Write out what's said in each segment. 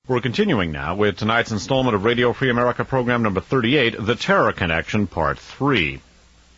We're continuing now with tonight's installment of Radio Free America program number 38, The Terror Connection, Part 3.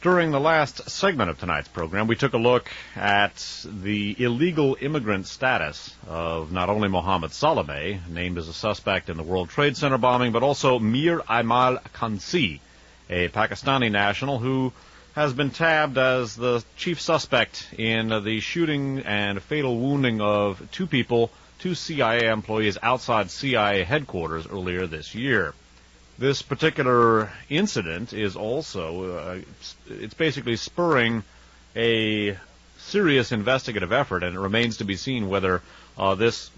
During the last segment of tonight's program, we took a look at the illegal immigrant status of not only Mohammed Saleh, named as a suspect in the World Trade Center bombing, but also Mir Aimal Khansi, a Pakistani national who has been tabbed as the chief suspect in the shooting and fatal wounding of two CIA employees outside CIA headquarters earlier this year. This particular incident is also, it's basically spurring a serious investigative effort, and it remains to be seen whether this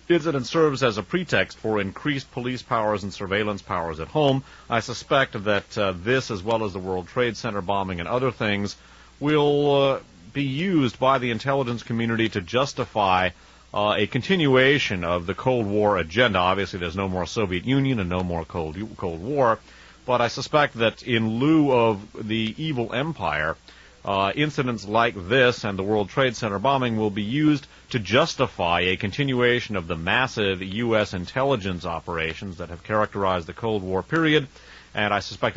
incident serves as a pretext for increased police powers and surveillance powers at home. I suspect that this, as well as the World Trade Center bombing and other things, will be used by the intelligence community to justify a continuation of the Cold War agenda. Obviously, there's no more Soviet Union and no more Cold War, but I suspect that in lieu of the evil empire, incidents like this and the World Trade Center bombing will be used to justify a continuation of the massive U.S. intelligence operations that have characterized the Cold War period, and I suspect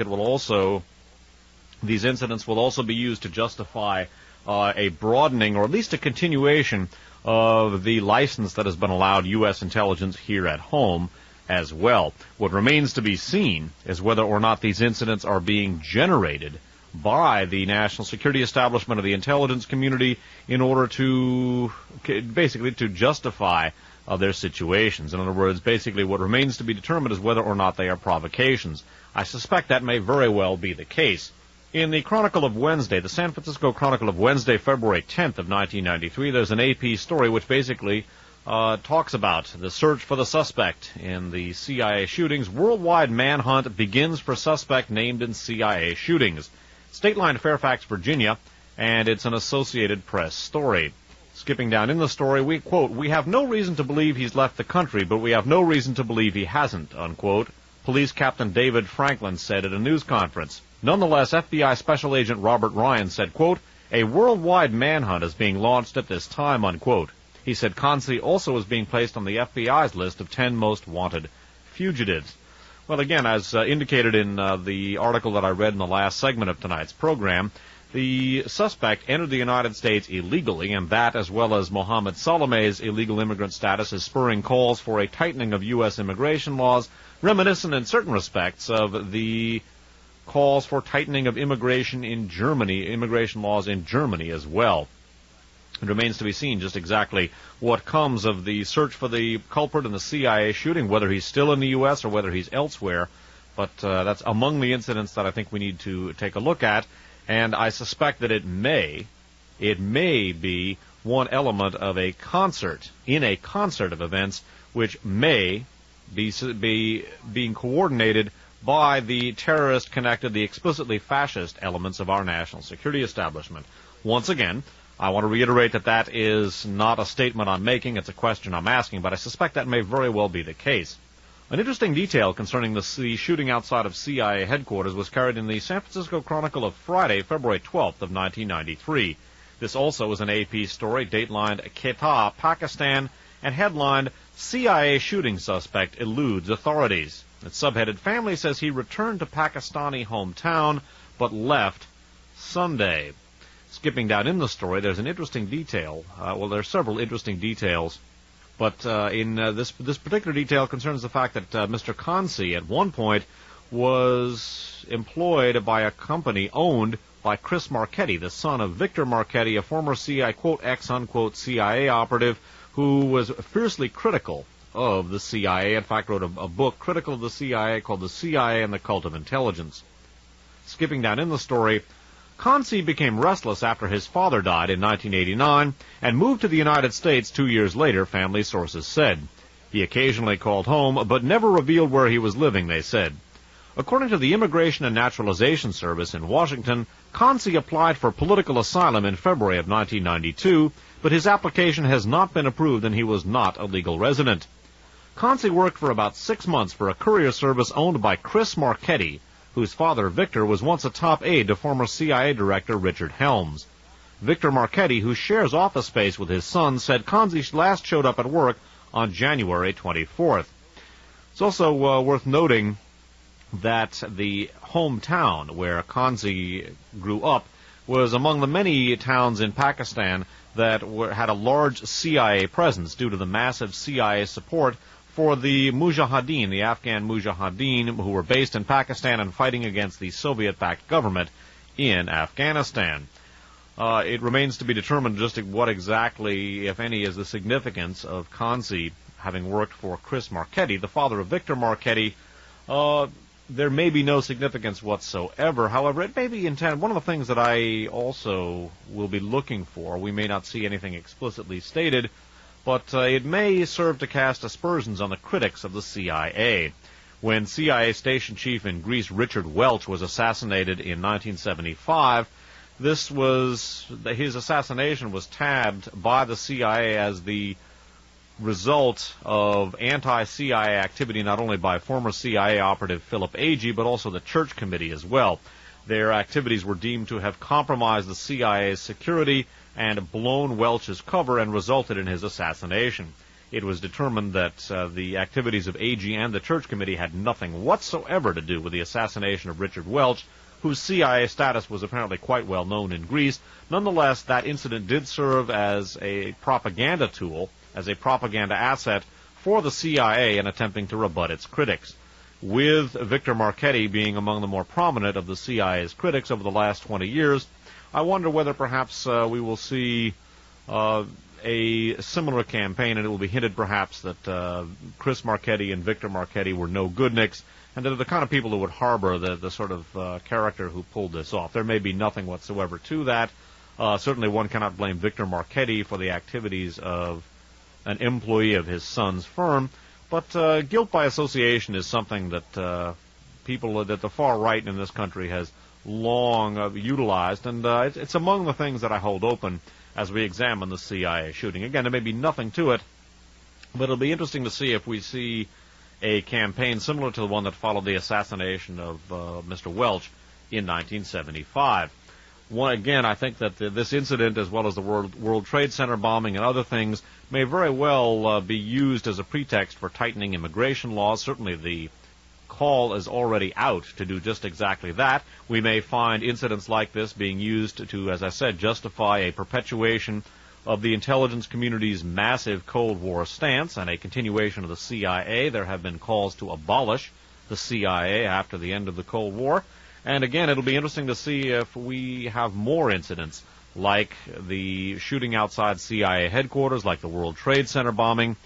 these incidents will also be used to justify a broadening, or at least a continuation, of the license that has been allowed U.S. intelligence here at home as well. What remains to be seen is whether or not these incidents are being generated by the national security establishment of the intelligence community in order to basically to justify their situations. In other words, basically what remains to be determined is whether or not they are provocations. I suspect that may very well be the case. In the Chronicle of Wednesday, the San Francisco Chronicle of Wednesday, February 10th of 1993, there's an AP story which basically talks about the search for the suspect in the CIA shootings. Worldwide manhunt begins for suspect named in CIA shootings. State line Fairfax, Virginia, and it's an Associated Press story. Skipping down in the story, we quote, "We have no reason to believe he's left the country, but we have no reason to believe he hasn't," unquote. Police Captain David Franklin said at a news conference. Nonetheless, FBI Special Agent Robert Ryan said, quote, "A worldwide manhunt is being launched at this time," unquote. He said Khansi also is being placed on the FBI's list of 10 most wanted fugitives. Well, again, as indicated in the article that I read in the last segment of tonight's program, the suspect entered the United States illegally, and that, as well as Mohammed Saleh's illegal immigrant status, is spurring calls for a tightening of U.S. immigration laws, reminiscent in certain respects of the calls for tightening of immigration laws in Germany as well. It remains to be seen just exactly what comes of the search for the culprit in the CIA shooting, whether he's still in the U.S. or whether he's elsewhere. But that's among the incidents that I think we need to take a look at, and I suspect that it may be one element of a concert of events which may be being coordinated by the terrorist-connected, the explicitly fascist elements of our national security establishment. Once again, I want to reiterate that that is not a statement I'm making, it's a question I'm asking, but I suspect that may very well be the case. An interesting detail concerning the shooting outside of CIA headquarters was carried in the San Francisco Chronicle of Friday, February 12th of 1993. This also is an AP story, datelined Quetta, Pakistan, and headlined, "CIA Shooting Suspect Eludes Authorities." It's subheaded, "Family says he returned to Pakistani hometown, but left Sunday." Skipping down in the story, there's an interesting detail. There are several interesting details, but in this particular detail concerns the fact that Mr. Khansi at one point was employed by a company owned by Chris Marchetti, the son of Victor Marchetti, a former CIA, quote, ex-unquote CIA operative who was fiercely critical of the CIA. In fact, wrote a book critical of the CIA called The CIA and the Cult of Intelligence. Skipping down in the story, Khansi became restless after his father died in 1989 and moved to the United States 2 years later, family sources said. He occasionally called home, but never revealed where he was living, they said. According to the Immigration and Naturalization Service in Washington, Khansi applied for political asylum in February of 1992, but his application has not been approved and he was not a legal resident. Khansi worked for about 6 months for a courier service owned by Chris Marchetti, whose father, Victor, was once a top aide to former CIA Director Richard Helms. Victor Marchetti, who shares office space with his son, said Khansi last showed up at work on January 24th. It's also worth noting that the hometown where Kanzi grew up was among the many towns in Pakistan that had a large CIA presence due to the massive CIA support for the Mujahideen, the Afghan Mujahideen, who were based in Pakistan and fighting against the Soviet-backed government in Afghanistan. It remains to be determined just what exactly, if any, is the significance of Kanzi having worked for Chris Marchetti, the father of Victor Marchetti. There may be no significance whatsoever. However, it may be intended. One of the things that I also will be looking for, we may not see anything explicitly stated, but it may serve to cast aspersions on the critics of the CIA. When CIA Station Chief in Greece Richard Welch was assassinated in 1975, his assassination was tabbed by the CIA as the result of anti-CIA activity not only by former CIA operative Philip Agee, but also the Church Committee as well. Their activities were deemed to have compromised the CIA's security and blown Welch's cover and resulted in his assassination. It was determined that the activities of Agee and the Church Committee had nothing whatsoever to do with the assassination of Richard Welch, whose CIA status was apparently quite well known in Greece. Nonetheless, that incident did serve as a propaganda tool, as a propaganda asset for the CIA in attempting to rebut its critics. With Victor Marchetti being among the more prominent of the CIA's critics over the last 20 years, I wonder whether perhaps we will see a similar campaign, and it will be hinted perhaps that Chris Marchetti and Victor Marchetti were no goodniks, and they're the kind of people who would harbor the sort of character who pulled this off. There may be nothing whatsoever to that. Certainly one cannot blame Victor Marchetti for the activities of an employee of his son's firm, but guilt by association is something that that the far right in this country has long utilized, and it's among the things that I hold open as we examine the CIA shooting. Again, there may be nothing to it, but it'll be interesting to see if we see a campaign similar to the one that followed the assassination of Mr. Welch in 1975. Again, I think that this incident, as well as the World Trade Center bombing and other things, may very well be used as a pretext for tightening immigration laws. Certainly the call is already out to do just exactly that. We may find incidents like this being used to, as I said, justify a perpetuation of the intelligence community's massive Cold War stance and a continuation of the CIA. There have been calls to abolish the CIA after the end of the Cold War. And again, it'll be interesting to see if we have more incidents like the shooting outside CIA headquarters, like the World Trade Center bombing,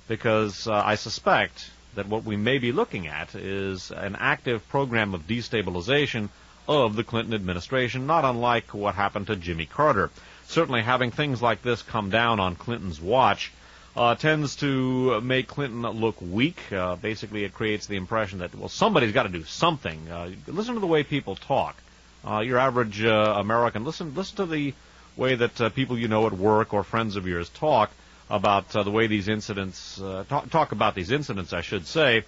because I suspect that what we may be looking at is an active program of destabilization of the Clinton administration, not unlike what happened to Jimmy Carter. Certainly having things like this come down on Clinton's watch tends to make Clinton look weak. Basically, it creates the impression that, well, somebody's got to do something. Listen to the way people talk. Your average American, listen to the way that people you know at work or friends of yours talk about the way these incidents, talk about these incidents, I should say.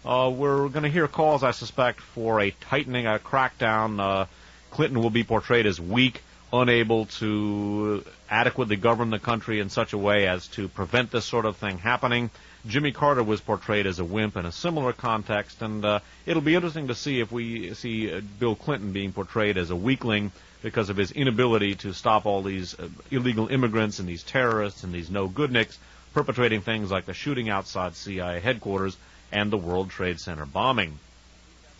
We're going to hear calls, I suspect, for a tightening, a crackdown. Clinton will be portrayed as weak, unable to adequately govern the country in such a way as to prevent this sort of thing happening. Jimmy Carter was portrayed as a wimp in a similar context, and it'll be interesting to see if we see Bill Clinton being portrayed as a weakling because of his inability to stop all these illegal immigrants and these terrorists and these no-goodniks perpetrating things like the shooting outside CIA headquarters and the World Trade Center bombing.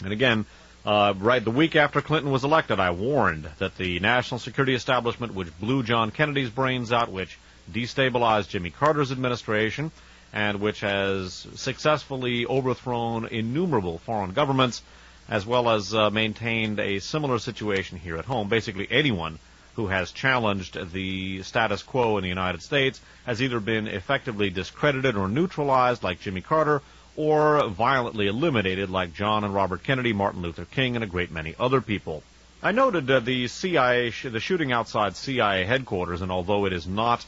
And again, right the week after Clinton was elected, I warned that the national security establishment, which blew John Kennedy's brains out, which destabilized Jimmy Carter's administration, and which has successfully overthrown innumerable foreign governments, as well as maintained a similar situation here at home. Basically, anyone who has challenged the status quo in the United States has either been effectively discredited or neutralized, like Jimmy Carter, or violently eliminated, like John and Robert Kennedy, Martin Luther King, and a great many other people. I noted the shooting outside CIA headquarters, and although it is not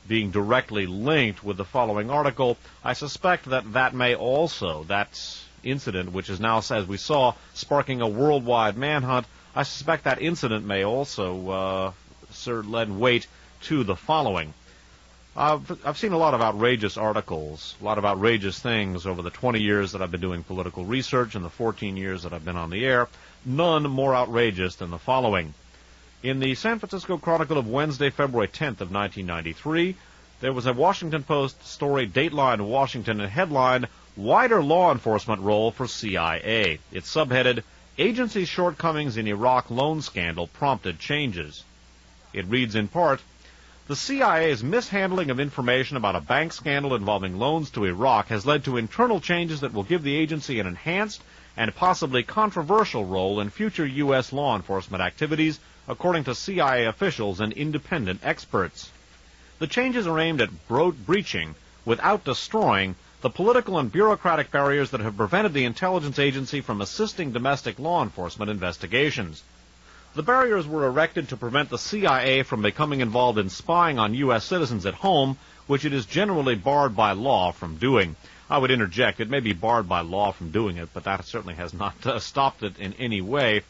being directly linked with the following article, I suspect that may also, that incident, which is now, as we saw, sparking a worldwide manhunt, I suspect that incident may also lend weight to the following. I've seen a lot of outrageous articles, a lot of outrageous things over the 20 years that I've been doing political research and the 14 years that I've been on the air. None more outrageous than the following. In the San Francisco Chronicle of Wednesday, February 10th of 1993, there was a Washington Post story, Dateline Washington, and headline, Wider Law Enforcement Role for CIA. It's subheaded, Agency's Shortcomings in Iraq Loan Scandal Prompted Changes. It reads in part, the CIA's mishandling of information about a bank scandal involving loans to Iraq has led to internal changes that will give the agency an enhanced and possibly controversial role in future U.S. law enforcement activities, according to CIA officials and independent experts. The changes are aimed at breaching, without destroying, the political and bureaucratic barriers that have prevented the intelligence agency from assisting domestic law enforcement investigations. The barriers were erected to prevent the CIA from becoming involved in spying on U.S. citizens at home, which it is generally barred by law from doing. I would interject, it may be barred by law from doing it, but that certainly has not stopped it in any way.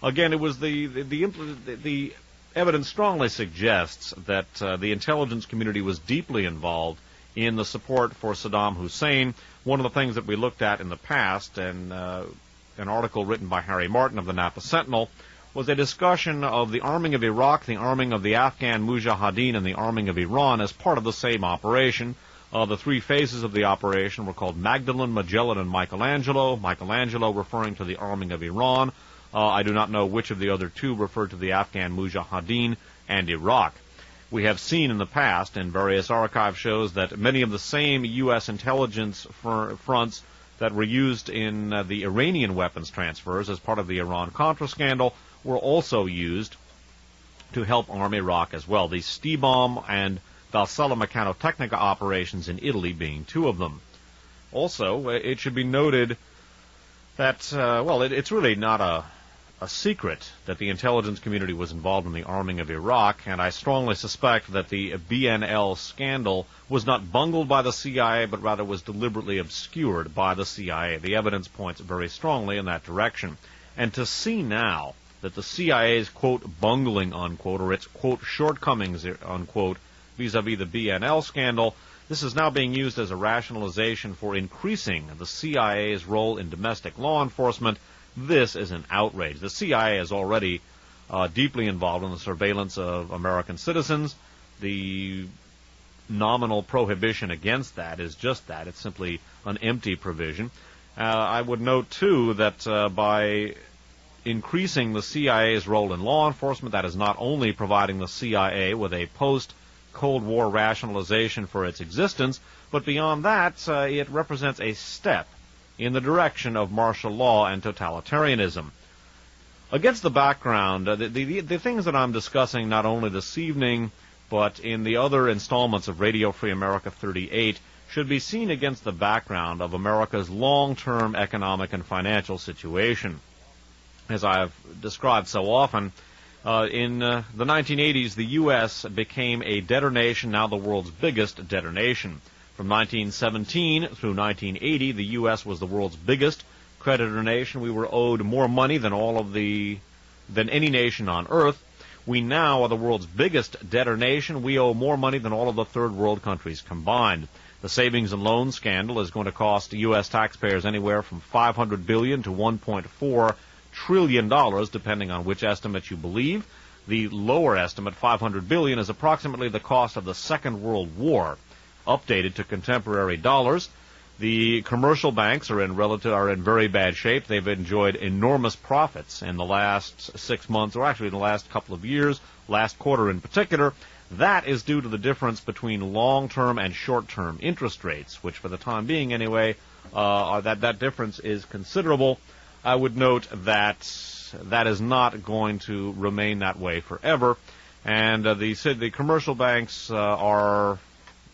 Again, it was the evidence strongly suggests that the intelligence community was deeply involved in the support for Saddam Hussein. One of the things that we looked at in the past, and an article written by Harry Martin of the Napa Sentinel, was a discussion of the arming of Iraq, the arming of the Afghan Mujahideen, and the arming of Iran as part of the same operation. The three phases of the operation were called Magdalene, Magellan, and Michelangelo. Michelangelo referring to the arming of Iran. I do not know which of the other two referred to the Afghan Mujahideen and Iraq. We have seen in the past, in various archive shows, that many of the same U.S. intelligence fronts that were used in the Iranian weapons transfers as part of the Iran-Contra scandal were also used to help arm Iraq as well. The Stibom and Valsella Meccanotecnica operations in Italy being two of them. Also, it should be noted that, it's really not a secret that the intelligence community was involved in the arming of Iraq, and I strongly suspect that the BNL scandal was not bungled by the CIA, but rather was deliberately obscured by the CIA. The evidence points very strongly in that direction. And to see now that the CIA's, quote, bungling, unquote, or its, quote, shortcomings, unquote, vis-a-vis the BNL scandal, this is now being used as a rationalization for increasing the CIA's role in domestic law enforcement. This is an outrage. The CIA is already deeply involved in the surveillance of American citizens. The nominal prohibition against that is just that. It's simply an empty provision. I would note, too, that by increasing the CIA's role in law enforcement, that is not only providing the CIA with a post-Cold War rationalization for its existence, but beyond that, it represents a step in the direction of martial law and totalitarianism. Against the background, the things that I'm discussing not only this evening, but in the other installments of Radio Free America 38, should be seen against the background of America's long-term economic and financial situation. As I have described so often, in the 1980s, the U.S. became a debtor nation, now the world's biggest debtor nation. From 1917 through 1980, the U.S. was the world's biggest creditor nation. We were owed more money than any nation on earth. We now are the world's biggest debtor nation. We owe more money than all of the third world countries combined. The savings and loan scandal is going to cost U.S. taxpayers anywhere from $500 billion to $1.4 trillion, depending on which estimate you believe. The lower estimate, $500 billion, is approximately the cost of the Second World War. Updated to contemporary dollars, the commercial banks are in very bad shape. They've enjoyed enormous profits in the last 6 months, or actually in the last couple of years, last quarter in particular. That is due to the difference between long-term and short-term interest rates, which for the time being anyway, that difference is considerable. I would note that that is not going to remain that way forever, and the commercial banks are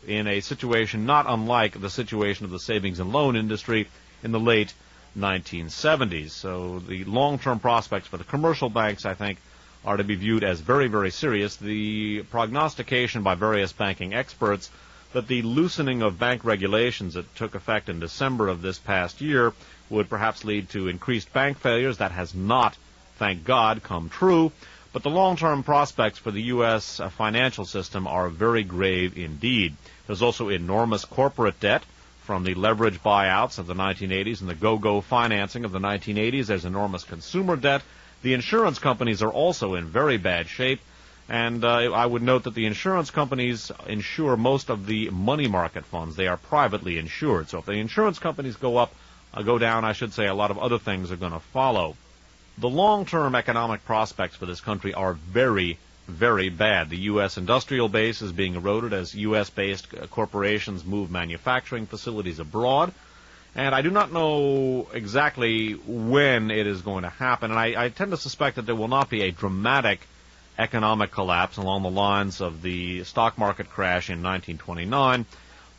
in a situation not unlike the situation of the savings and loan industry in the late 1970s. So the long-term prospects for the commercial banks, I think, are to be viewed as very, very serious. The prognostication by various banking experts that the loosening of bank regulations that took effect in December of this past year would perhaps lead to increased bank failures. That has not, thank God, come true. But the long-term prospects for the U.S. Financial system are very grave indeed. There's also enormous corporate debt from the leverage buyouts of the 1980s and the go-go financing of the 1980s. There's enormous consumer debt. The insurance companies are also in very bad shape. And I would note that the insurance companies insure most of the money market funds. They are privately insured. So if the insurance companies go down, I should say, a lot of other things are going to follow. The long-term economic prospects for this country are very, very bad. The U.S. industrial base is being eroded as U.S.-based corporations move manufacturing facilities abroad. And I do not know exactly when it is going to happen. And I tend to suspect that there will not be a dramatic economic collapse along the lines of the stock market crash in 1929.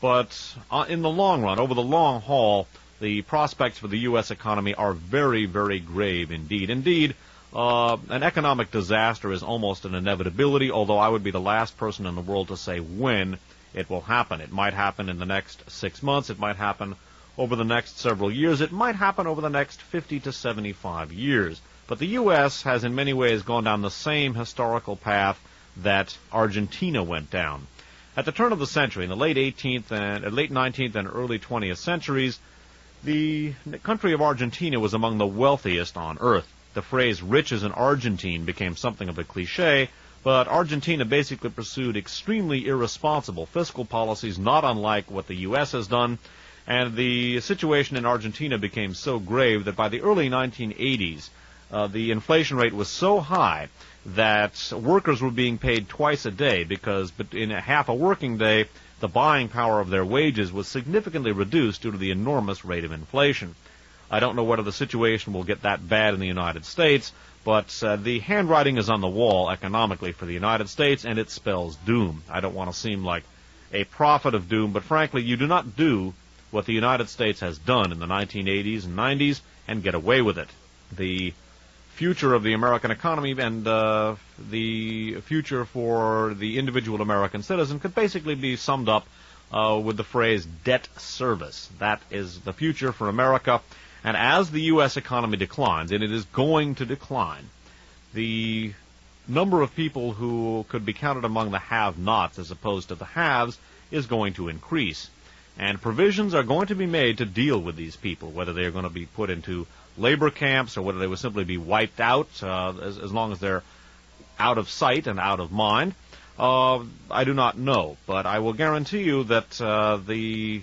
But in the long run, over the long haul, the prospects for the U.S. economy are very, very grave indeed. Indeed, an economic disaster is almost an inevitability, although I would be the last person in the world to say when it will happen. It might happen in the next 6 months. It might happen over the next several years. It might happen over the next 50 to 75 years. But the U.S. has in many ways gone down the same historical path that Argentina went down. At the turn of the century, in the late 19th and early 20th centuries, the country of Argentina was among the wealthiest on earth. The phrase rich as an Argentine became something of a cliche, but Argentina basically pursued extremely irresponsible fiscal policies, not unlike what the U.S. has done, and the situation in Argentina became so grave that by the early 1980s, the inflation rate was so high that workers were being paid twice a day because in a half a working day, the buying power of their wages was significantly reduced due to the enormous rate of inflation. I don't know whether the situation will get that bad in the United States, but the handwriting is on the wall economically for the United States, and it spells doom. I don't want to seem like a prophet of doom, but frankly, you do not do what the United States has done in the 1980s and 90s and get away with it. The future of the American economy and the future for the individual American citizen could basically be summed up with the phrase debt service. That is the future for America. And as the U.S. economy declines, and it is going to decline, the number of people who could be counted among the have-nots as opposed to the haves is going to increase. And provisions are going to be made to deal with these people, whether they are going to be put into labor camps or whether they will simply be wiped out as long as they're out of sight and out of mind. I do not know, but I will guarantee you that the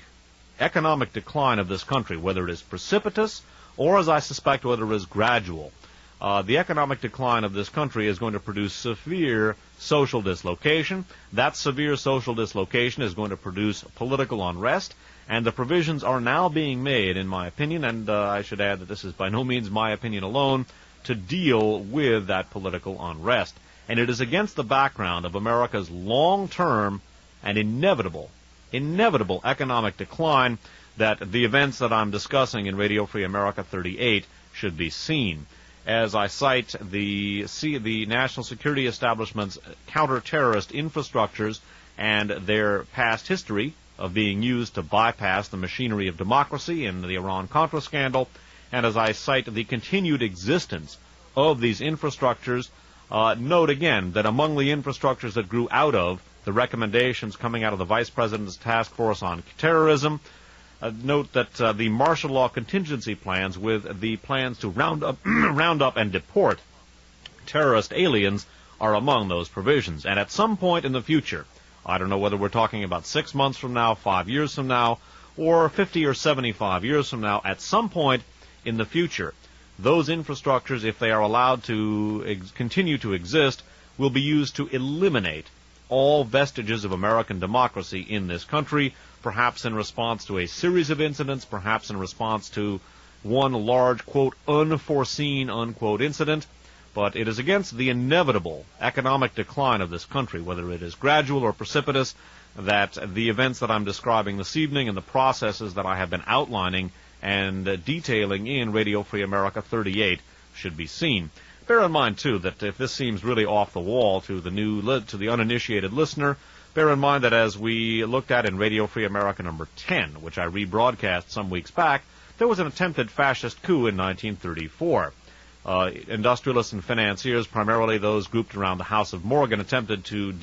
economic decline of this country, whether it is precipitous or, as I suspect, whether it is gradual, the economic decline of this country is going to produce severe social dislocation. That severe social dislocation is going to produce political unrest, and the provisions are now being made, in my opinion, and I should add that this is by no means my opinion alone, to deal with that political unrest. And it is against the background of America's long-term and inevitable economic decline that the events that I'm discussing in Radio Free America 38 should be seen. As I cite the national security establishment's counter-terrorist infrastructures and their past history of being used to bypass the machinery of democracy in the Iran-Contra scandal, and as I cite the continued existence of these infrastructures, note again that among the infrastructures that grew out of the recommendations coming out of the Vice President's Task Force on Terrorism, note that the martial law contingency plans with the plans to round up and deport terrorist aliens are among those provisions. And at some point in the future, I don't know whether we're talking about 6 months from now, 5 years from now, or 50 or 75 years from now, at some point in the future, those infrastructures, if they are allowed to continue to exist, will be used to eliminate all vestiges of American democracy in this country, perhaps in response to a series of incidents, perhaps in response to one large, quote, unforeseen, unquote, incident. But it is against the inevitable economic decline of this country, whether it is gradual or precipitous, that the events that I'm describing this evening and the processes that I have been outlining and detailing in Radio Free America 38 should be seen. Bear in mind, too, that if this seems really off the wall to the uninitiated listener, bear in mind that as we looked at in Radio Free America number 10, which I rebroadcast some weeks back, there was an attempted fascist coup in 1934. Industrialists and financiers, primarily those grouped around the House of Morgan, attempted to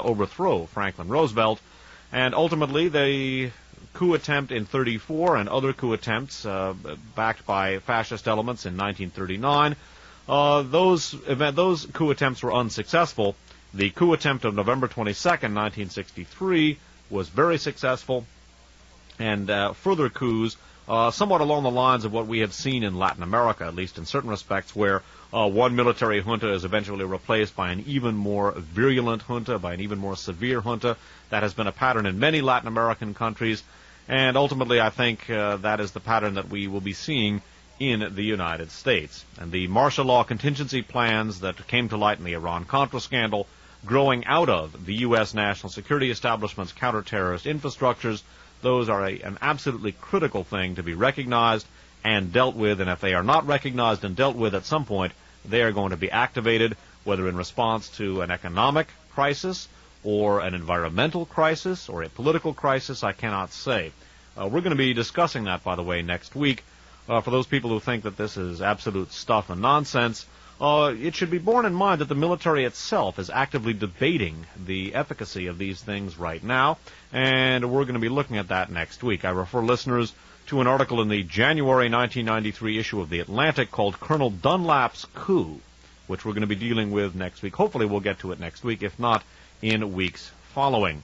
overthrow Franklin Roosevelt, and ultimately the coup attempt in 1934 and other coup attempts backed by fascist elements in 1939, those coup attempts were unsuccessful. The coup attempt of November 22nd, 1963 was very successful, and further coups somewhat along the lines of what we have seen in Latin America, at least in certain respects, where one military junta is eventually replaced by an even more virulent junta, by an even more severe junta. That has been a pattern in many Latin American countries, and ultimately I think that is the pattern that we will be seeing in the United States. And the martial law contingency plans that came to light in the Iran-Contra scandal, growing out of the U.S. national security establishment's counter-terrorist infrastructures, those are an absolutely critical thing to be recognized and dealt with, and if they are not recognized and dealt with at some point, they are going to be activated, whether in response to an economic crisis or an environmental crisis or a political crisis, I cannot say. We're going to be discussing that, by the way, next week. For those people who think that this is absolute stuff and nonsense, it should be borne in mind that the military itself is actively debating the efficacy of these things right now, and we're going to be looking at that next week. I refer listeners to an article in the January 1993 issue of The Atlantic called Colonel Dunlap's Coup, which we're going to be dealing with next week. Hopefully we'll get to it next week, if not in weeks following.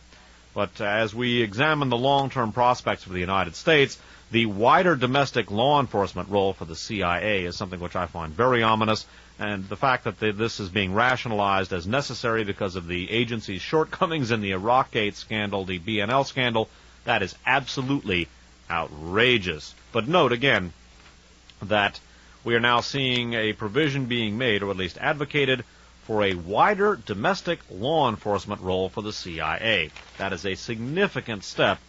But as we examine the long-term prospects for the United States, the wider domestic law enforcement role for the CIA is something which I find very ominous, and the fact that this is being rationalized as necessary because of the agency's shortcomings in the Iraqgate scandal, the BNL scandal, that is absolutely outrageous. But note, again, that we are now seeing a provision being made, or at least advocated, for a wider domestic law enforcement role for the CIA. That is a significant step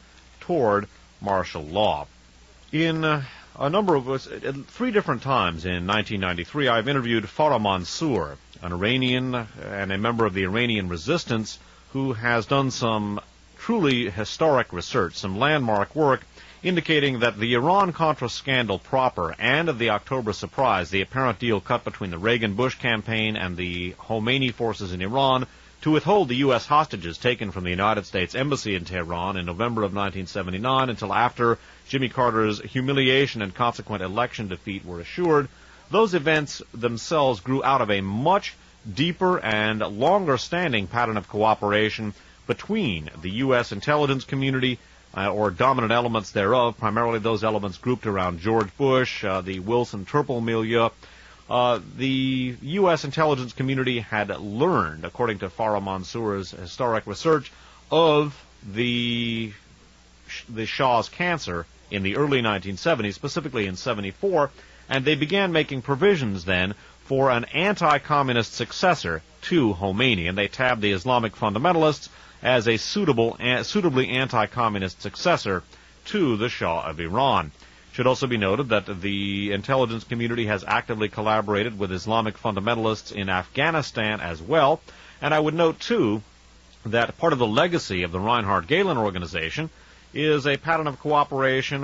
toward martial law. In a number of three different times in 1993, I've interviewed Farah Mansour, an Iranian and a member of the Iranian resistance who has done some truly historic research, some landmark work, indicating that the Iran-Contra scandal proper and the October surprise, the apparent deal cut between the Reagan-Bush campaign and the Khomeini forces in Iran to withhold the U.S. hostages taken from the United States Embassy in Tehran in November of 1979 until after Jimmy Carter's humiliation and consequent election defeat were assured, those events themselves grew out of a much deeper and longer-standing pattern of cooperation between the U.S. intelligence community or dominant elements thereof, primarily those elements grouped around George Bush, the Wilson-Turple milieu. The U.S. intelligence community had learned, according to Farah Mansour's historic research, of the Shah's cancer in the early 1970s, specifically in 1974, and they began making provisions then for an anti-communist successor to Khomeini, and they tabbed the Islamic fundamentalists as a suitably anti-communist successor to the Shah of Iran. It should also be noted that the intelligence community has actively collaborated with Islamic fundamentalists in Afghanistan as well, and I would note, too, that part of the legacy of the Reinhard Gehlen organization is a pattern of cooperation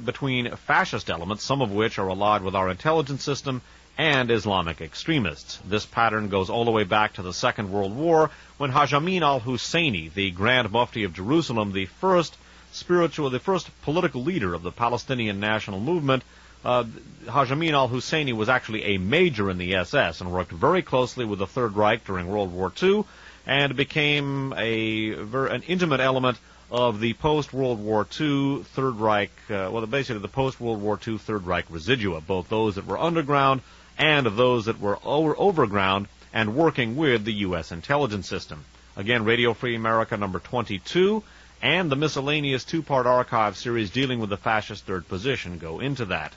between fascist elements, some of which are allied with our intelligence system, and Islamic extremists. This pattern goes all the way back to the Second World War, when Haj Amin al-Husseini, the Grand Mufti of Jerusalem, the first political leader of the Palestinian national movement, Haj Amin al-Husseini was actually a major in the SS and worked very closely with the Third Reich during World War II and became an intimate element of the post-World War II Third Reich, basically the post-World War II Third Reich residua, both those that were underground and those that were overground and working with the U.S. intelligence system. Again, Radio Free America number 22 and the miscellaneous two-part archive series dealing with the fascist third position go into that.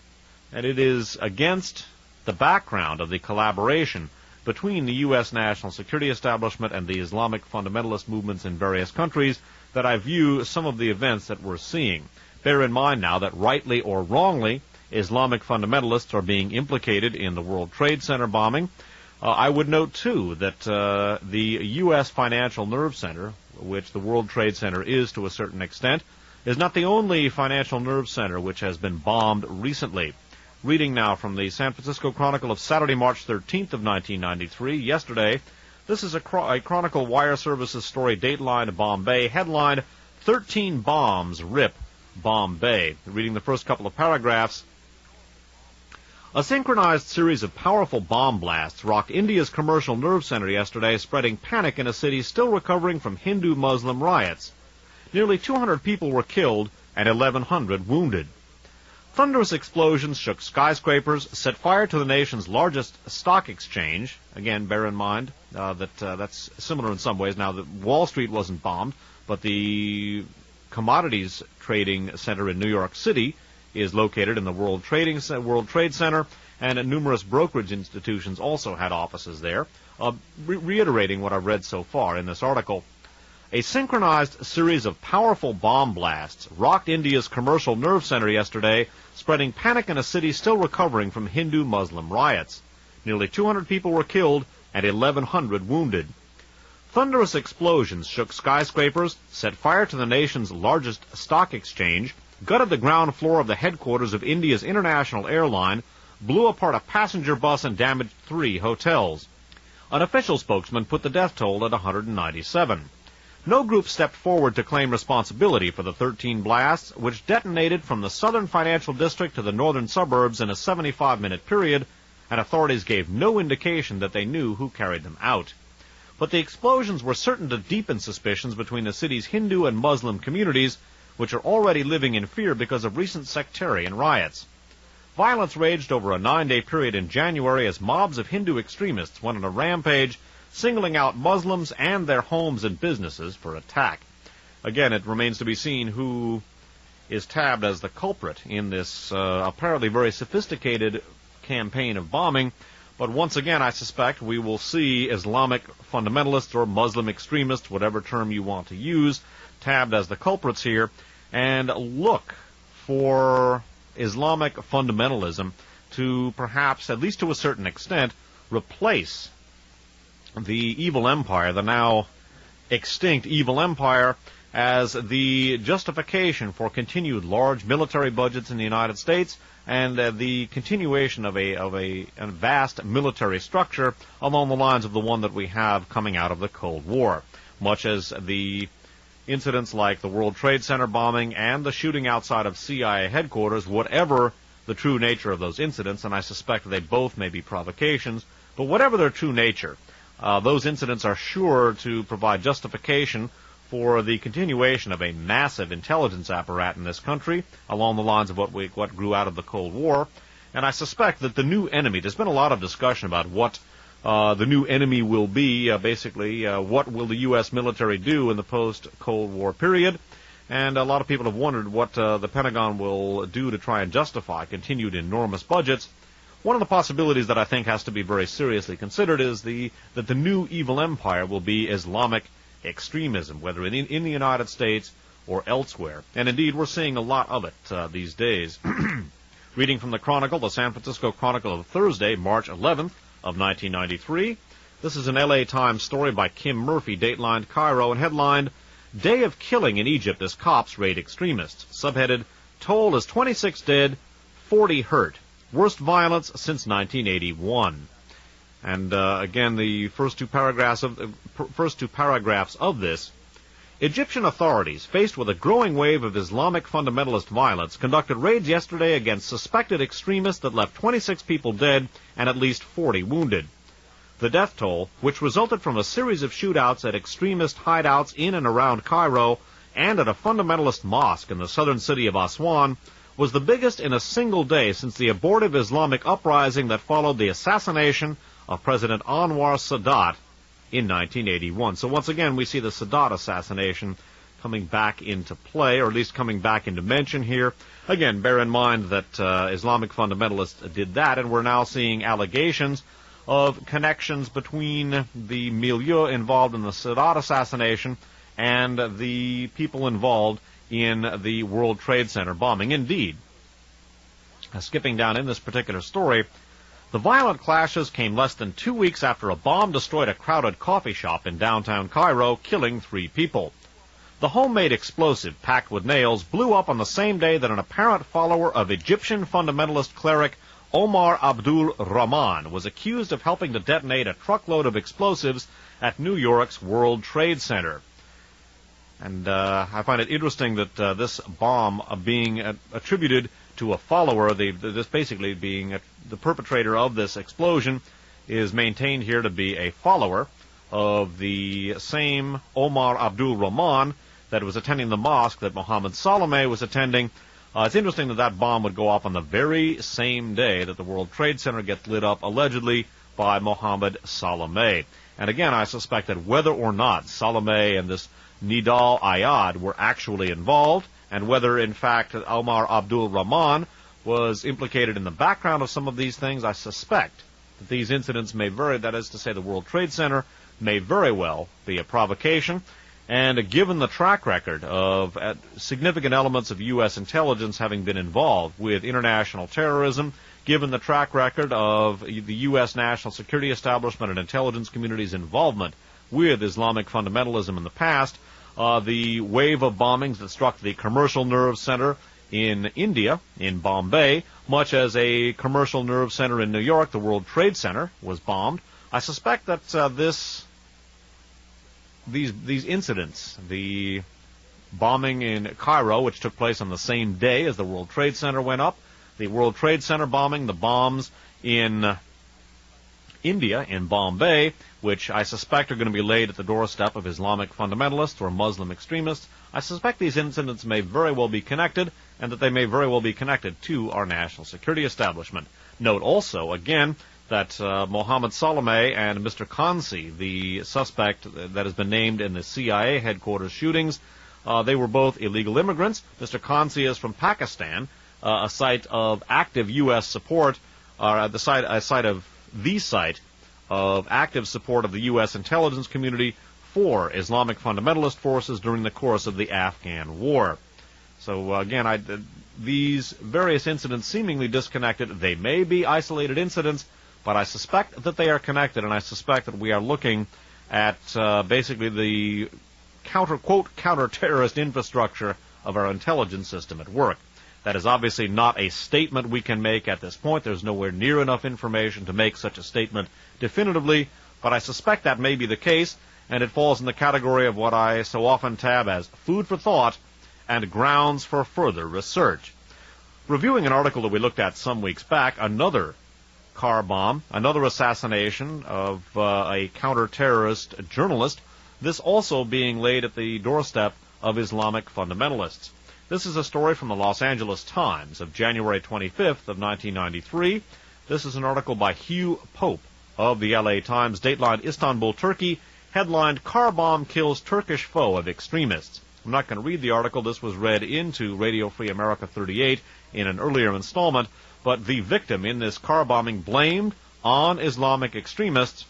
And it is against the background of the collaboration between the U.S. national security establishment and the Islamic fundamentalist movements in various countries that I view some of the events that we're seeing. Bear in mind now that rightly or wrongly, Islamic fundamentalists are being implicated in the World Trade Center bombing. I would note, too, that the U.S. financial nerve center, which the World Trade Center is to a certain extent, is not the only financial nerve center which has been bombed recently. Reading now from the San Francisco Chronicle of Saturday, March 13th of 1993, yesterday. This is a Chronicle Wire Services story, dateline Bombay, headlined 13 Bombs Rip Bombay. Reading the first couple of paragraphs. A synchronized series of powerful bomb blasts rocked India's commercial nerve center yesterday, spreading panic in a city still recovering from Hindu-Muslim riots. Nearly 200 people were killed and 1,100 wounded. Thunderous explosions shook skyscrapers, set fire to the nation's largest stock exchange. Again, bear in mind that's similar in some ways. Now, Wall Street wasn't bombed, but the commodities trading center in New York City is located in the World Trade Center, and numerous brokerage institutions also had offices there. Reiterating what I've read so far in this article, a synchronized series of powerful bomb blasts rocked India's commercial nerve center yesterday, spreading panic in a city still recovering from Hindu-Muslim riots. Nearly 200 people were killed and 1,100 wounded. Thunderous explosions shook skyscrapers, set fire to the nation's largest stock exchange, gutted the ground floor of the headquarters of India's international airline, blew apart a passenger bus, and damaged 3 hotels. An official spokesman put the death toll at 197. No group stepped forward to claim responsibility for the 13 blasts, which detonated from the southern financial district to the northern suburbs in a 75-minute period, and authorities gave no indication that they knew who carried them out. But the explosions were certain to deepen suspicions between the city's Hindu and Muslim communities, which are already living in fear because of recent sectarian riots. Violence raged over a 9-day period in January as mobs of Hindu extremists went on a rampage, singling out Muslims and their homes and businesses for attack. Again, it remains to be seen who is tabbed as the culprit in this apparently very sophisticated campaign of bombing. But once again, I suspect we will see Islamic fundamentalists or Muslim extremists, whatever term you want to use, tabbed as the culprits here, and look for Islamic fundamentalism to perhaps, at least to a certain extent, replace the evil empire, the now extinct evil empire, as the justification for continued large military budgets in the United States and the continuation of a vast military structure along the lines of the one that we have coming out of the Cold War, much as the incidents like the World Trade Center bombing and the shooting outside of CIA headquarters, whatever the true nature of those incidents, and I suspect they both may be provocations, but whatever their true nature, those incidents are sure to provide justification for the continuation of a massive intelligence apparatus in this country along the lines of what grew out of the Cold War. And I suspect that the new enemy, there's been a lot of discussion about what the new enemy will be, basically what will the U.S. military do in the post-Cold War period. And a lot of people have wondered what the Pentagon will do to try and justify continued enormous budgets. One of the possibilities that I think has to be very seriously considered is that the new evil empire will be Islamic extremism, whether in the United States or elsewhere. And indeed, we're seeing a lot of it these days. Reading from the Chronicle, the San Francisco Chronicle of Thursday, March 11th of 1993. This is an LA Times story by Kim Murphy, datelined Cairo, and headlined, Day of Killing in Egypt as Cops Raid Extremists. Subheaded, Toll is 26 dead, 40 hurt. Worst violence since 1981. And again, the first two paragraphs of this. Egyptian authorities, faced with a growing wave of Islamic fundamentalist violence, conducted raids yesterday against suspected extremists that left 26 people dead and at least 40 wounded. The death toll, which resulted from a series of shootouts at extremist hideouts in and around Cairo and at a fundamentalist mosque in the southern city of Aswan, was the biggest in a single day since the abortive Islamic uprising that followed the assassination of President Anwar Sadat in 1981. So once again, we see the Sadat assassination coming back into play, or at least coming back into mention here. Again, bear in mind that Islamic fundamentalists did that, and we're now seeing allegations of connections between the milieu involved in the Sadat assassination and the people involved in the World Trade Center bombing. Indeed, skipping down in this particular story, the violent clashes came less than 2 weeks after a bomb destroyed a crowded coffee shop in downtown Cairo, killing 3 people. The homemade explosive, packed with nails, blew up on the same day that an apparent follower of Egyptian fundamentalist cleric Omar Abdul Rahman was accused of helping to detonate a truckload of explosives at New York's World Trade Center. And I find it interesting that this bomb being attributed to a follower, this basically being the perpetrator of this explosion, is maintained here to be a follower of the same Omar Abdul Rahman that was attending the mosque that Mohammed Salameh was attending. It's interesting that that bomb would go off on the very same day that the World Trade Center gets lit up, allegedly by Mohammed Salameh. And again, I suspect that whether or not Salameh and this Nidal Ayad were actually involved, and whether, in fact, Omar Abdul Rahman was implicated in the background of some of these things, I suspect that these incidents may that is to say the World Trade Center, may very well be a provocation. And given the track record of significant elements of U.S. intelligence having been involved with international terrorism, given the track record of the U.S. national security establishment and intelligence community's involvement with Islamic fundamentalism in the past, the wave of bombings that struck the commercial nerve center in India, in Bombay, much as a commercial nerve center in New York, the World Trade Center, was bombed, I suspect that these incidents, the bombing in Cairo, which took place on the same day as the World Trade Center went up, the World Trade Center bombing, the bombs in India, in Bombay, which I suspect are going to be laid at the doorstep of Islamic fundamentalists or Muslim extremists, I suspect these incidents may very well be connected, and that they may very well be connected to our national security establishment. Note also, again, that Mohammed Salameh and Mr. Kansi, the suspect that has been named in the CIA headquarters shootings, they were both illegal immigrants. Mr. Kansi is from Pakistan, a site of active U.S. support, a site of active support of the U.S. intelligence community for Islamic fundamentalist forces during the course of the Afghan war. So again, these various incidents seemingly disconnected. They may be isolated incidents, but I suspect that they are connected, and I suspect that we are looking at basically the counter-terrorist infrastructure of our intelligence system at work. That is obviously not a statement we can make at this point. There's nowhere near enough information to make such a statement definitively, but I suspect that may be the case, and it falls in the category of what I so often tab as food for thought and grounds for further research. Reviewing an article that we looked at some weeks back, another car bomb, another assassination of a counter-terrorist journalist, this also being laid at the doorstep of Islamic fundamentalists. This is a story from the Los Angeles Times of January 25th of 1993. This is an article by Hugh Pope of the LA Times, dateline Istanbul, Turkey, headlined, "Car Bomb Kills Turkish Foe of Extremists." I'm not going to read the article. This was read into Radio Free America 38 in an earlier installment, but the victim in this car bombing blamed on Islamic extremists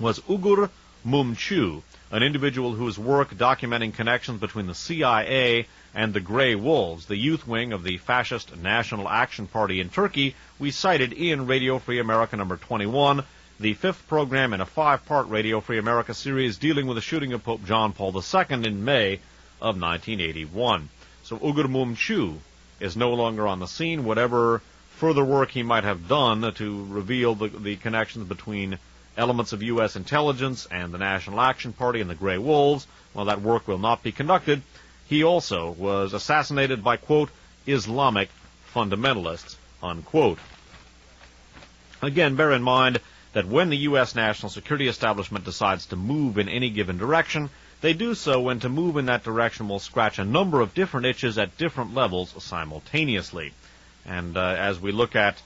was Ugur Mumcu, an individual whose work documenting connections between the CIA and the Grey Wolves, the youth wing of the fascist National Action Party in Turkey, we cited in Radio Free America number 21, the fifth program in a 5-part Radio Free America series dealing with the shooting of Pope John Paul II in May of 1981. So Ugur Mumcu is no longer on the scene. Whatever further work he might have done to reveal the connections between elements of U.S. intelligence and the National Action Party and the Grey Wolves, well, that work will not be conducted. He also was assassinated by, quote, Islamic fundamentalists, unquote. Again, bear in mind that when the U.S. national security establishment decides to move in any given direction, they do so when to move in that direction will scratch a number of different itches at different levels simultaneously. And as we look at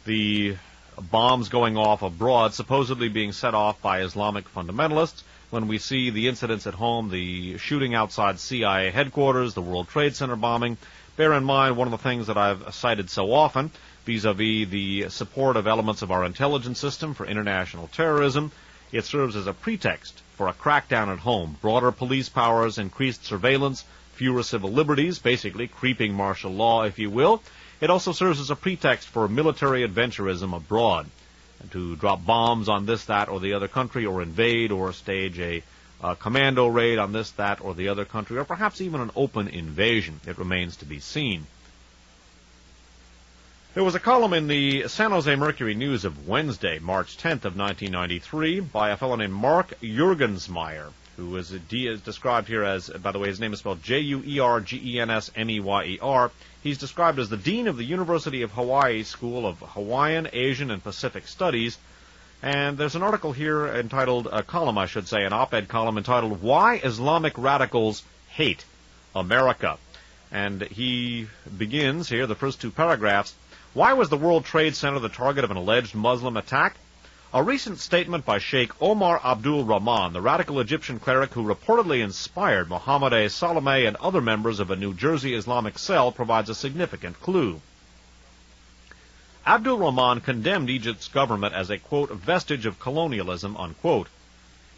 the bombs going off abroad, supposedly being set off by Islamic fundamentalists, when we see the incidents at home, the shooting outside CIA headquarters, the World Trade Center bombing, bear in mind one of the things that I've cited so often, vis-a-vis the support of elements of our intelligence system for international terrorism, it serves as a pretext for a crackdown at home, broader police powers, increased surveillance, fewer civil liberties, basically creeping martial law, if you will. It also serves as a pretext for military adventurism abroad, to drop bombs on this, that, or the other country, or invade, or stage a commando raid on this, that, or the other country, or perhaps even an open invasion. It remains to be seen. There was a column in the San Jose Mercury News of Wednesday, March 10th of 1993, by a fellow named Mark Juergensmeyer, who is described here as, by the way, his name is spelled Juergensmeyer. He's described as the Dean of the University of Hawaii School of Hawaiian, Asian, and Pacific Studies. And there's an article here entitled, an op-ed column entitled, Why Islamic Radicals Hate America. And he begins here, the first two paragraphs, why was the World Trade Center the target of an alleged Muslim attack? A recent statement by Sheikh Omar Abdul Rahman, the radical Egyptian cleric who reportedly inspired Mohammed A. Salameh and other members of a New Jersey Islamic cell, provides a significant clue. Abdul Rahman condemned Egypt's government as a, quote, vestige of colonialism, unquote.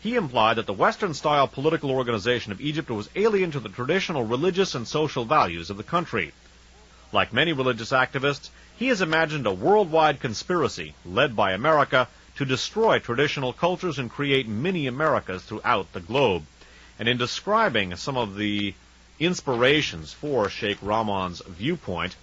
He implied that the Western-style political organization of Egypt was alien to the traditional religious and social values of the country. Like many religious activists, he has imagined a worldwide conspiracy, led by America, to destroy traditional cultures and create mini-Americas throughout the globe. And in describing some of the inspirations for Sheikh Rahman's viewpoint,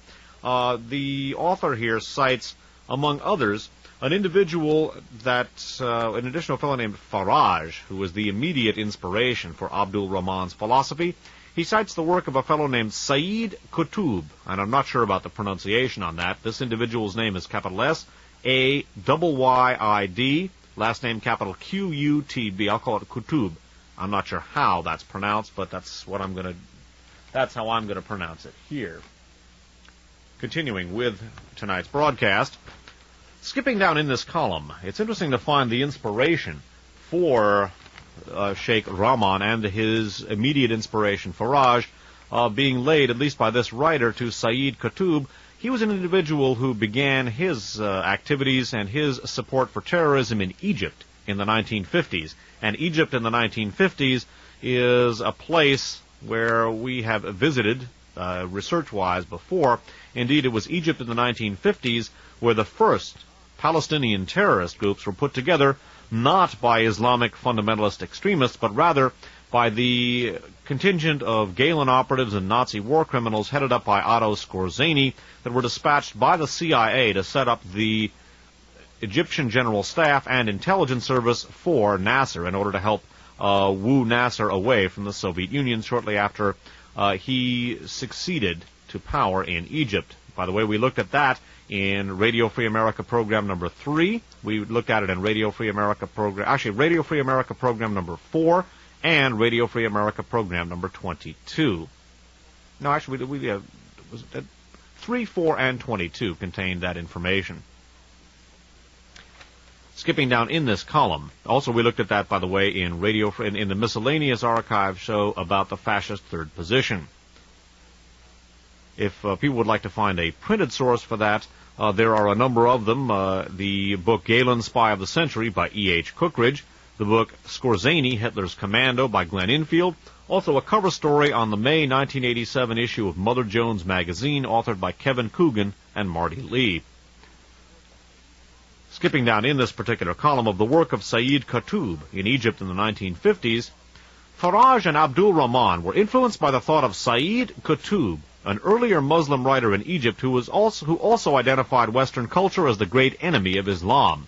the author here cites, among others, an individual an additional fellow named Faraj, who was the immediate inspiration for Abdul Rahman's philosophy. He cites the work of a fellow named Sayyid Qutb, and I'm not sure about the pronunciation on that. This individual's name is capital S, A-Y-Y-I-D, last name capital Q-U-T-B. I'll call it Qutb. I'm not sure how that's pronounced, but that's how I'm going to pronounce it here. Continuing with tonight's broadcast, skipping down in this column, it's interesting to find the inspiration for Sheikh Rahman and his immediate inspiration, Faraj, being laid, at least by this writer, to Sayyid Qutb. He was an individual who began his activities and his support for terrorism in Egypt in the 1950s. And Egypt in the 1950s is a place where we have visited research-wise before. Indeed, it was Egypt in the 1950s where the first Palestinian terrorist groups were put together, not by Islamic fundamentalist extremists, but rather by the contingent of Galen operatives and Nazi war criminals headed up by Otto Skorzeny that were dispatched by the CIA to set up the Egyptian General Staff and Intelligence Service for Nasser in order to help woo Nasser away from the Soviet Union shortly after he succeeded to power in Egypt. By the way, we looked at that in Radio Free America program number 3. We looked at it in Radio Free America program number 4 and Radio Free America program number 22. No, actually, we 3, 4, and 22 contained that information. Skipping down in this column, also we looked at that, by the way, in the miscellaneous archive show about the fascist third position. If people would like to find a printed source for that, there are a number of them. The book Galen, Spy of the Century by E.H. Cookridge, the book Skorzeny, Hitler's Commando by Glenn Infield, also a cover story on the May 1987 issue of Mother Jones magazine authored by Kevin Coogan and Marty Lee. Skipping down in this particular column of the work of Sayyid Qutb in Egypt in the 1950s, Faraj and Abdul Rahman were influenced by the thought of Sayyid Qutb, an earlier Muslim writer in Egypt who also identified Western culture as the great enemy of Islam.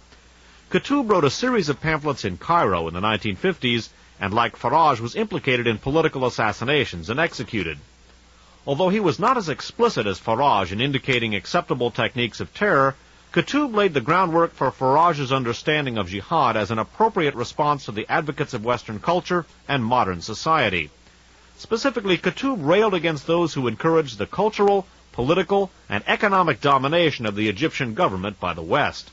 Qutb wrote a series of pamphlets in Cairo in the 1950s, and like Faraj was implicated in political assassinations and executed. Although he was not as explicit as Faraj in indicating acceptable techniques of terror, Qutb laid the groundwork for Faraj's understanding of jihad as an appropriate response to the advocates of Western culture and modern society. Specifically, Qutb railed against those who encouraged the cultural, political, and economic domination of the Egyptian government by the West.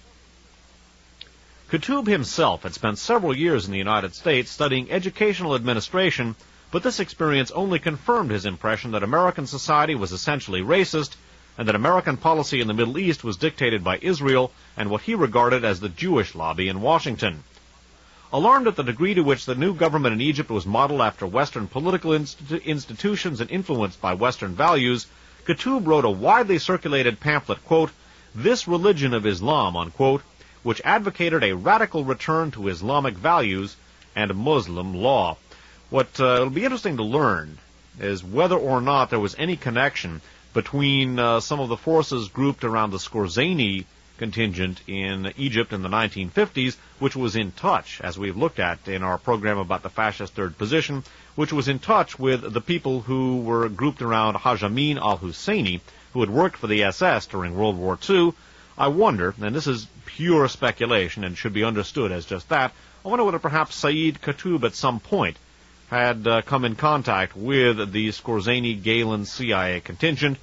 Qutb himself had spent several years in the United States studying educational administration, but this experience only confirmed his impression that American society was essentially racist and that American policy in the Middle East was dictated by Israel and what he regarded as the Jewish lobby in Washington. Alarmed at the degree to which the new government in Egypt was modeled after Western political institutions and influenced by Western values, Qutb wrote a widely circulated pamphlet, quote, "This Religion of Islam," unquote, which advocated a radical return to Islamic values and Muslim law. What it'll be interesting to learn is whether or not there was any connection between some of the forces grouped around the Skorzeny contingent in Egypt in the 1950s, which was in touch, as we've looked at in our program about the fascist third position, which was in touch with the people who were grouped around Haj Amin al-Husseini, who had worked for the SS during World War II. I wonder, and this is pure speculation and should be understood as just that, I wonder whether perhaps Saeed Qutb at some point had come in contact with the Skorzeny-Galen CIA contingent,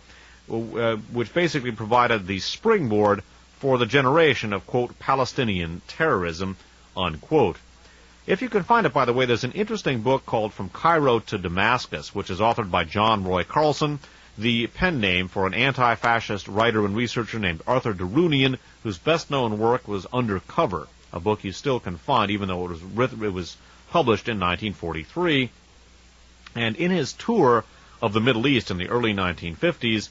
which basically provided the springboard for the generation of, quote, Palestinian terrorism, unquote. If you can find it, by the way, there's an interesting book called From Cairo to Damascus, which is authored by John Roy Carlson, the pen name for an anti-fascist writer and researcher named Arthur Darunian, whose best-known work was Undercover, a book you still can find, even though it was published in 1943. And in his tour of the Middle East in the early 1950s,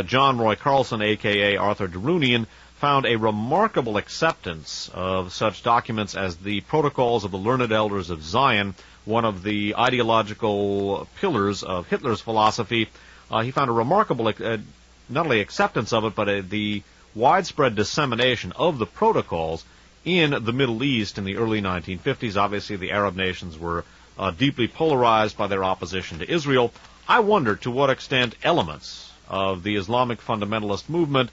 John Roy Carlson, a.k.a. Arthur Darunian, found a remarkable acceptance of such documents as the Protocols of the Learned Elders of Zion, one of the ideological pillars of Hitler's philosophy. He found a remarkable not only acceptance of it, but the widespread dissemination of the protocols in the Middle East in the early 1950s. Obviously, the Arab nations were deeply polarized by their opposition to Israel. I wonder to what extent elements of the Islamic fundamentalist movement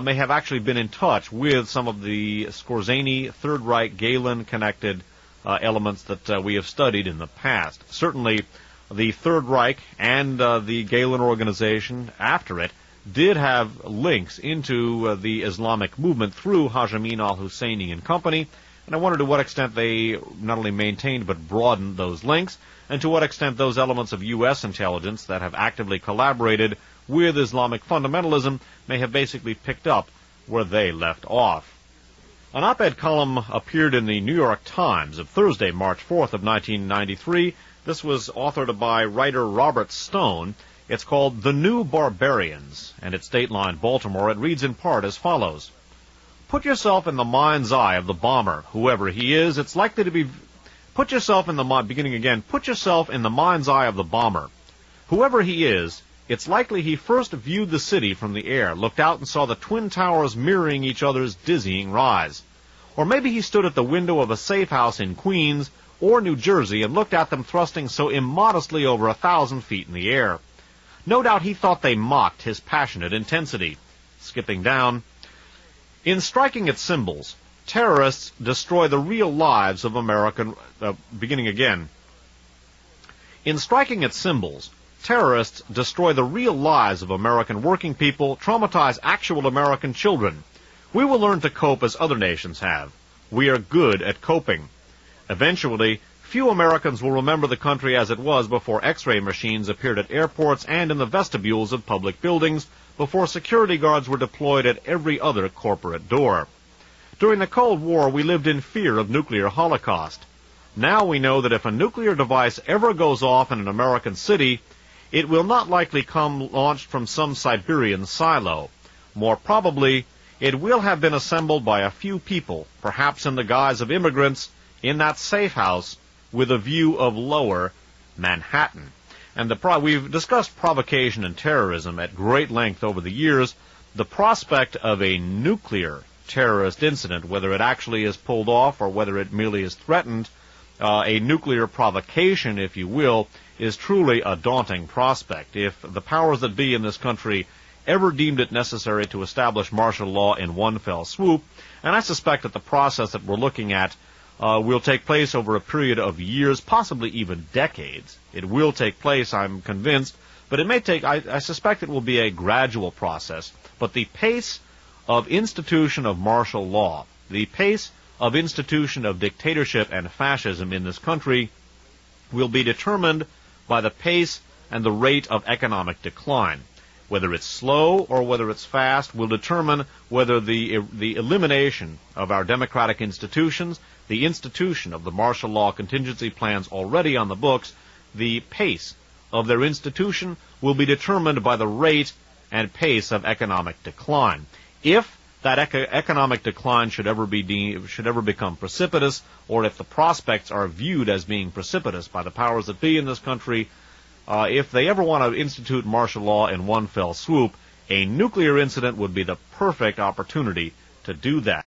may have actually been in touch with some of the Skorzeny, Third Reich, Galen-connected elements that we have studied in the past. Certainly, the Third Reich and the Galen organization after it did have links into the Islamic movement through Haj Amin al-Husseini and company, and I wonder to what extent they not only maintained but broadened those links, and to what extent those elements of U.S. intelligence that have actively collaborated with Islamic fundamentalism may have basically picked up where they left off. An op-ed column appeared in the New York Times of Thursday, March 4th of 1993. This was authored by writer Robert Stone. It's called The New Barbarians, and it's Dateline Baltimore. It reads in part as follows. Put yourself in the mind's eye of the bomber, whoever he is. It's likely to be... Put yourself in the mind's eye of the bomber. Whoever he is, it's likely he first viewed the city from the air, looked out and saw the twin towers mirroring each other's dizzying rise. Or maybe he stood at the window of a safe house in Queens or New Jersey and looked at them thrusting so immodestly over 1,000 feet in the air. No doubt he thought they mocked his passionate intensity. Skipping down. In striking at symbols, terrorists destroy the real lives of American... beginning again. In striking at symbols, terrorists destroy the real lives of American working people, traumatize actual American children. We will learn to cope as other nations have. We are good at coping. Eventually, few Americans will remember the country as it was before X-ray machines appeared at airports and in the vestibules of public buildings, before security guards were deployed at every other corporate door. During the Cold War, we lived in fear of nuclear holocaust. Now we know that if a nuclear device ever goes off in an American city, it will not likely come launched from some Siberian silo. More probably, it will have been assembled by a few people, perhaps in the guise of immigrants, in that safe house with a view of lower Manhattan. And we've discussed provocation and terrorism at great length over the years. The prospect of a nuclear terrorist incident, whether it actually is pulled off or whether it merely is threatened, a nuclear provocation, if you will, is truly a daunting prospect. If the powers that be in this country ever deemed it necessary to establish martial law in one fell swoop, and I suspect that the process that we're looking at will take place over a period of years, possibly even decades. It will take place, I'm convinced, but it may take, I suspect it will be a gradual process, but the pace of institution of martial law, the pace of institution of dictatorship and fascism in this country will be determined by the pace and the rate of economic decline. Whether it's slow or whether it's fast will determine whether the elimination of our democratic institutions, the institution of the martial law contingency plans already on the books, the pace of their institution will be determined by the rate and pace of economic decline. If that economic decline should ever become precipitous, or if the prospects are viewed as being precipitous by the powers that be in this country, if they ever want to institute martial law in one fell swoop, a nuclear incident would be the perfect opportunity to do that.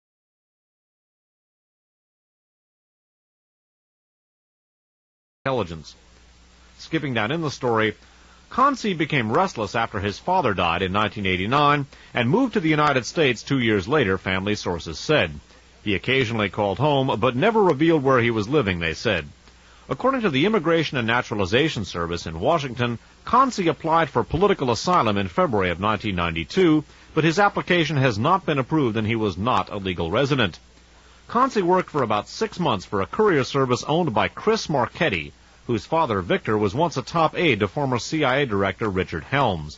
Intelligence. Skipping down in the story, Kansi became restless after his father died in 1989 and moved to the United States 2 years later, family sources said. He occasionally called home, but never revealed where he was living, they said. According to the Immigration and Naturalization Service in Washington, Kansi applied for political asylum in February of 1992, but his application has not been approved and he was not a legal resident. Kansi worked for about 6 months for a courier service owned by Chris Marchetti, whose father, Victor, was once a top aide to former CIA Director Richard Helms.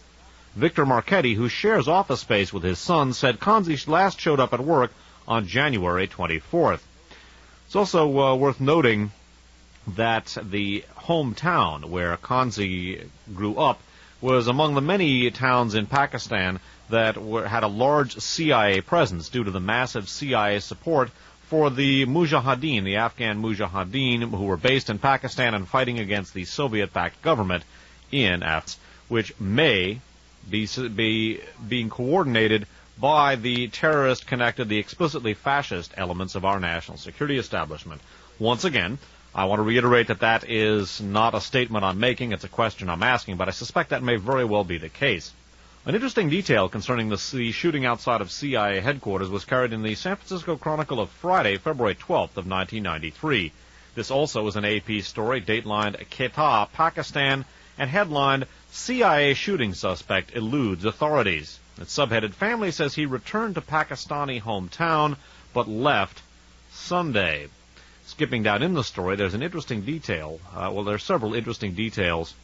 Victor Marchetti, who shares office space with his son, said Kansi last showed up at work on January 24th. It's also worth noting that the hometown where Kansi grew up was among the many towns in Pakistan that had a large CIA presence due to the massive CIA support for the Mujahideen, the Afghan Mujahideen, who were based in Pakistan and fighting against the Soviet-backed government in Afghanistan, which may be being coordinated by the terrorist-connected, the explicitly fascist elements of our national security establishment. Once again, I want to reiterate that that is not a statement I'm making, it's a question I'm asking, but I suspect that may very well be the case. An interesting detail concerning the shooting outside of CIA headquarters was carried in the San Francisco Chronicle of Friday, February 12th of 1993. This also is an AP story, datelined Quetta, Pakistan, and headlined, CIA shooting suspect eludes authorities. It's subheaded, family says he returned to Pakistani hometown, but left Sunday. Skipping down in the story, there's an interesting detail. There are several interesting details.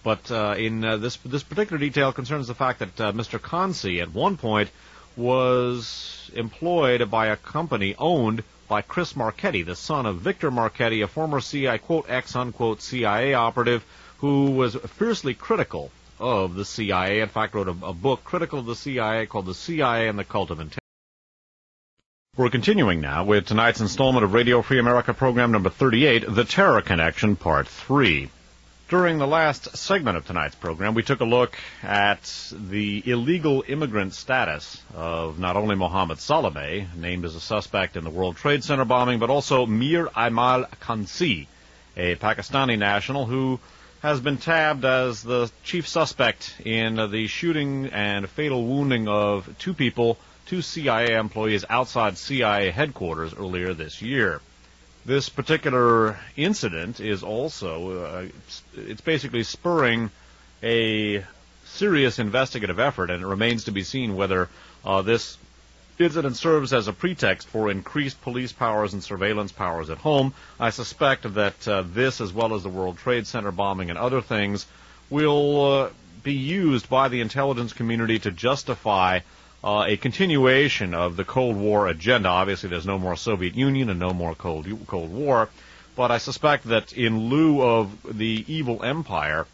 But in this particular detail concerns the fact that Mr. Kansi at one point was employed by a company owned by Chris Marchetti, the son of Victor Marchetti, a former CIA, quote, ex-unquote CIA operative who was fiercely critical of the CIA. In fact, wrote a book critical of the CIA called The CIA and the Cult of Intelligence. We're continuing now with tonight's installment of Radio Free America program number 38, The Terror Connection, Part 3. During the last segment of tonight's program, we took a look at the illegal immigrant status of not only Mohammed Saleh, named as a suspect in the World Trade Center bombing, but also Mir Aimal Kansi, a Pakistani national who has been tabbed as the chief suspect in the shooting and fatal wounding of two CIA employees outside CIA headquarters earlier this year. This particular incident is also, it's basically spurring a serious investigative effort, and it remains to be seen whether this incident serves as a pretext for increased police powers and surveillance powers at home. I suspect that this, as well as the World Trade Center bombing and other things, will be used by the intelligence community to justify a continuation of the Cold War agenda. Obviously, there's no more Soviet Union and no more Cold War, but I suspect that in lieu of the evil empire,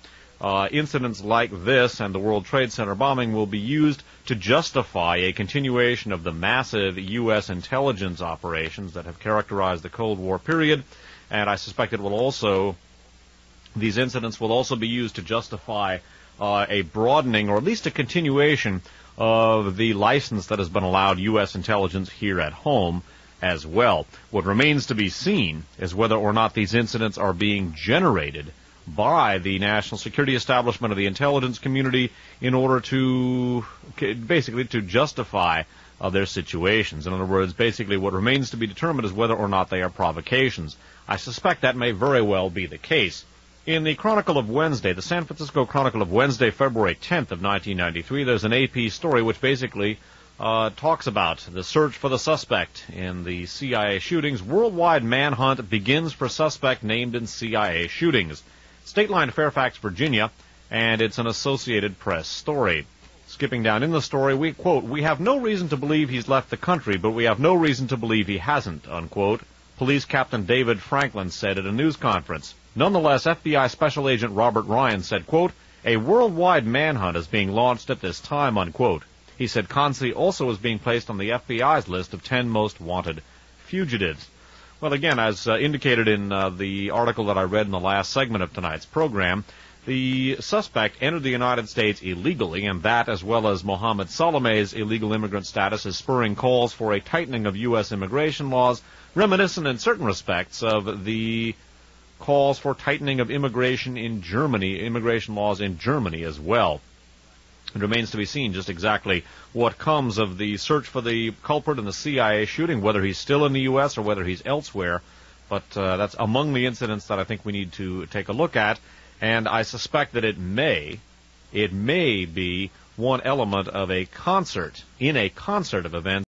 incidents like this and the World Trade Center bombing will be used to justify a continuation of the massive U.S. intelligence operations that have characterized the Cold War period, and I suspect these incidents will also be used to justify a broadening, or at least a continuation, of the license that has been allowed U.S. intelligence here at home as well. What remains to be seen is whether or not these incidents are being generated by the national security establishment of the intelligence community in order to basically to justify their situations. In other words, basically what remains to be determined is whether or not they are provocations. I suspect that may very well be the case. In the Chronicle of Wednesday, the San Francisco Chronicle of Wednesday, February 10th of 1993, there's an AP story which basically talks about the search for the suspect in the CIA shootings. Worldwide manhunt begins for suspect named in CIA shootings. State line Fairfax, Virginia, and it's an Associated Press story. Skipping down in the story, we quote, "We have no reason to believe he's left the country, but we have no reason to believe he hasn't," unquote. Police Captain David Franklin said at a news conference. Nonetheless, FBI Special Agent Robert Ryan said, quote, "A worldwide manhunt is being launched at this time," unquote. He said Consi also was being placed on the FBI's list of 10 most wanted fugitives. Well, again, as indicated in the article that I read in the last segment of tonight's program, the suspect entered the United States illegally, and that, as well as Mohammed Salameh's illegal immigrant status, is spurring calls for a tightening of U.S. immigration laws, reminiscent in certain respects of the calls for tightening of immigration laws in Germany as well. It remains to be seen just exactly what comes of the search for the culprit in the CIA shooting, whether he's still in the U.S. or whether he's elsewhere. But that's among the incidents that I think we need to take a look at. And I suspect that it may be one element of a concert of events